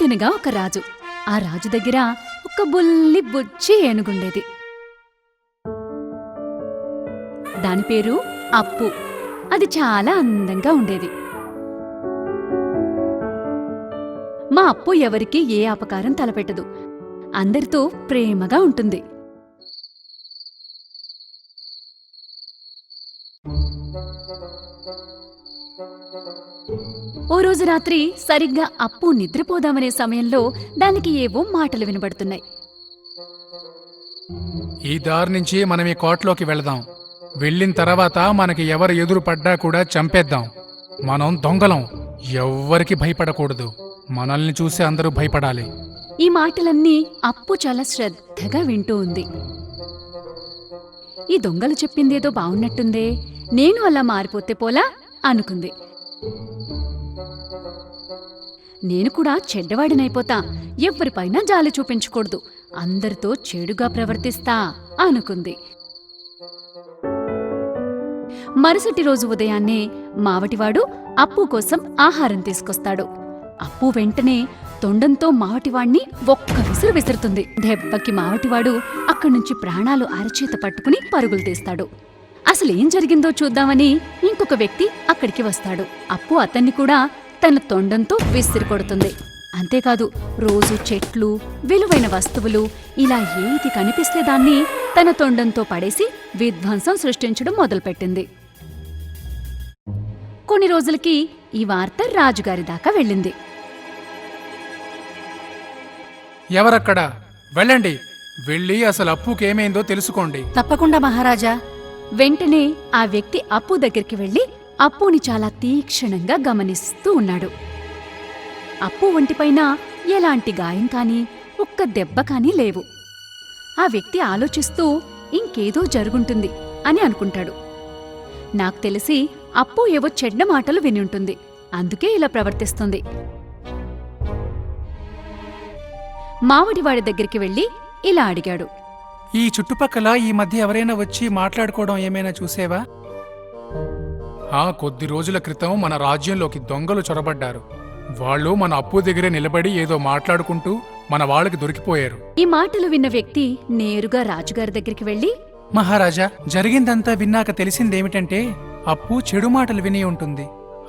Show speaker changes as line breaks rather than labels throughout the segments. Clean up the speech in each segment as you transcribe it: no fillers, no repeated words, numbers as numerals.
అనగనగా ఒక రాజు. ఆ రాజు దగ్గర ఒక బుల్లి బుజ్జి ఏనుగుండేది. దాని పేరు అప్పు. అది చాలా అందంగా ఉండేది. మా అప్పు ఎవరికీ ఏ అపకారం తలపెట్టదు. అందరితో ప్రేమగా ఉంటుంది. ఓ రోజు రాత్రి సరిగ్గా అప్పు నిద్రపోదామనే సమయంలో దానికి ఏవో మాటలు వినబడుతున్నాయి.
ఈ దారి నుంచి మనం ఈ కోటలోకి వెళదాం. వెళ్ళిన తర్వాత మనకి ఎవరు ఎదురు పడ్డా కూడా చంపేద్దాం. మనం దొంగలం, ఎవ్వరికి భయపడకూడదు. మనల్ని చూసి అందరూ భయపడాలి.
ఈ మాటలన్నీ అప్పు చాలా శ్రద్ధగా వింటూ ఉంది. ఈ దొంగలు చెప్పిందేదో బావున్నట్టుందే, నేను అలా మారిపోతే పోలా అనుకుంది. నేను కూడా చెడ్డవాడినైపోతా, ఎవ్వరిపైనా జాలి చూపించకూడదు, అందరితో చెడుగా ప్రవర్తిస్తా అనుకుంది. మరుసటి రోజు ఉదయాన్నే మావటివాడు అప్పు కోసం ఆహారం తీసుకొస్తాడు. అప్పు వెంటనే తొండంతో మావటివాణ్ణి ఒక్క విసురు విసురుతుంది. దెబ్బకి మావటివాడు అక్కడ్నుంచి ప్రాణాలు అరచేత పట్టుకుని పరుగులు తీస్తాడు. అసలేం జరిగిందో చూద్దామని ఇంకొక వ్యక్తి అక్కడికి వస్తాడు. అప్పు అతన్ని కూడా తన తొండంతో విసిరి కొడుతుంది. అంతేకాదు, రోజు చెట్లు, విలువైన వస్తువులు ఇలా ఏది కనిపిస్తే దాన్ని తన తొండంతో పడేసి విధ్వంసం సృష్టించడం మొదలుపెట్టింది. కొన్ని రోజులకి ఈ వార్త రాజుగారి దాకా వెళ్ళింది.
ఎవరక్కడ? వెళ్ళండి, వెళ్ళి అసలు అప్పుకేమైందో తెలుసుకోండి.
తప్పకుండా మహారాజా. వెంటనే ఆ వ్యక్తి అప్పు దగ్గరికి వెళ్లి అప్పుని చాలా తీక్షణంగా గమనిస్తూ ఉన్నాడు. అప్పు ఒంటిపైన ఎలాంటి గాయం కాని ఒక్క దెబ్బ కాని లేవు. ఆ వ్యక్తి ఆలోచిస్తూ ఇంకేదో జరుగుంటుంది అని అనుకుంటాడు. నాకు తెలిసి అప్పు ఏవో చెడ్డ మాటలు విని ఉంటుంది, అందుకే ఇలా ప్రవర్తిస్తుంది. మావటివాడి దగ్గరికి వెళ్లి ఇలా అడిగాడు.
ఈ చుట్టుపక్కల ఈ మధ్య ఎవరైనా వచ్చి మాట్లాడుకోవడం ఏమైనా చూసేవా? కొద్ది రోజుల క్రితం మన రాజ్యంలోకి దొంగలు చొరబడ్డారు. వాళ్ళు మన అప్పు దగ్గరే నిలబడి ఏదో మాట్లాడుకుంటూ మన వాళ్ళకి దొరికిపోయారు.
ఈ మాటలు విన్న వ్యక్తి నేరుగా రాజుగారి దగ్గరికి వెళ్లి,
మహారాజా, జరిగిందంతా విన్నాక తెలిసిందేమిటంటే అప్పు చెడు మాటలు విని ఉంటుంది,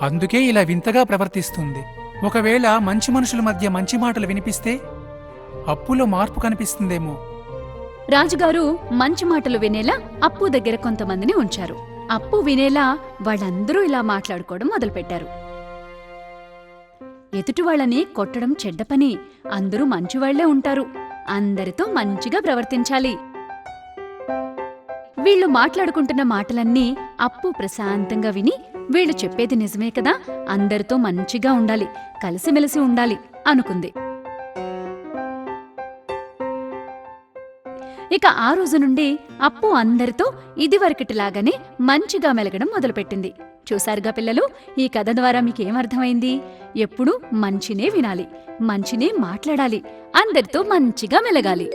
అందుకే ఇలా వింతగా ప్రవర్తిస్తుంది. ఒకవేళ మంచి మనుషుల మధ్య మంచి మాటలు వినిపిస్తే అప్పులో మార్పు కనిపిస్తుందేమో.
రాజుగారు మంచి మాటలు వినేలా అప్పు దగ్గర కొంతమందిని ఉంచారు. అప్పు వినేలా వాళ్ళందరూ ఇలా మాట్లాడుకోవడం మొదలుపెట్టారు. ఎదుటి వాళ్ళని కొట్టడం చెడ్డ పని, అందరూ మంచివాళ్లే ఉంటారు, అందరితో మంచిగా ప్రవర్తించాలి. వీళ్లు మాట్లాడుకుంటున్న మాటలన్నీ అప్పు ప్రశాంతంగా విని, వీళ్లు చెప్పేది నిజమే కదా, అందరితో మంచిగా ఉండాలి, కలిసిమెలిసి ఉండాలి అనుకుంది. ఇక ఆ రోజు నుండి అప్పు అందరితో ఇదివరకటిలాగానే మంచిగా మెలగడం మొదలుపెట్టింది. చూశారుగా పిల్లలు, ఈ కథ ద్వారా మీకేమర్థమైంది? ఎప్పుడూ మంచినే వినాలి, మంచినే మాట్లాడాలి, అందరితో మంచిగా మెలగాలి.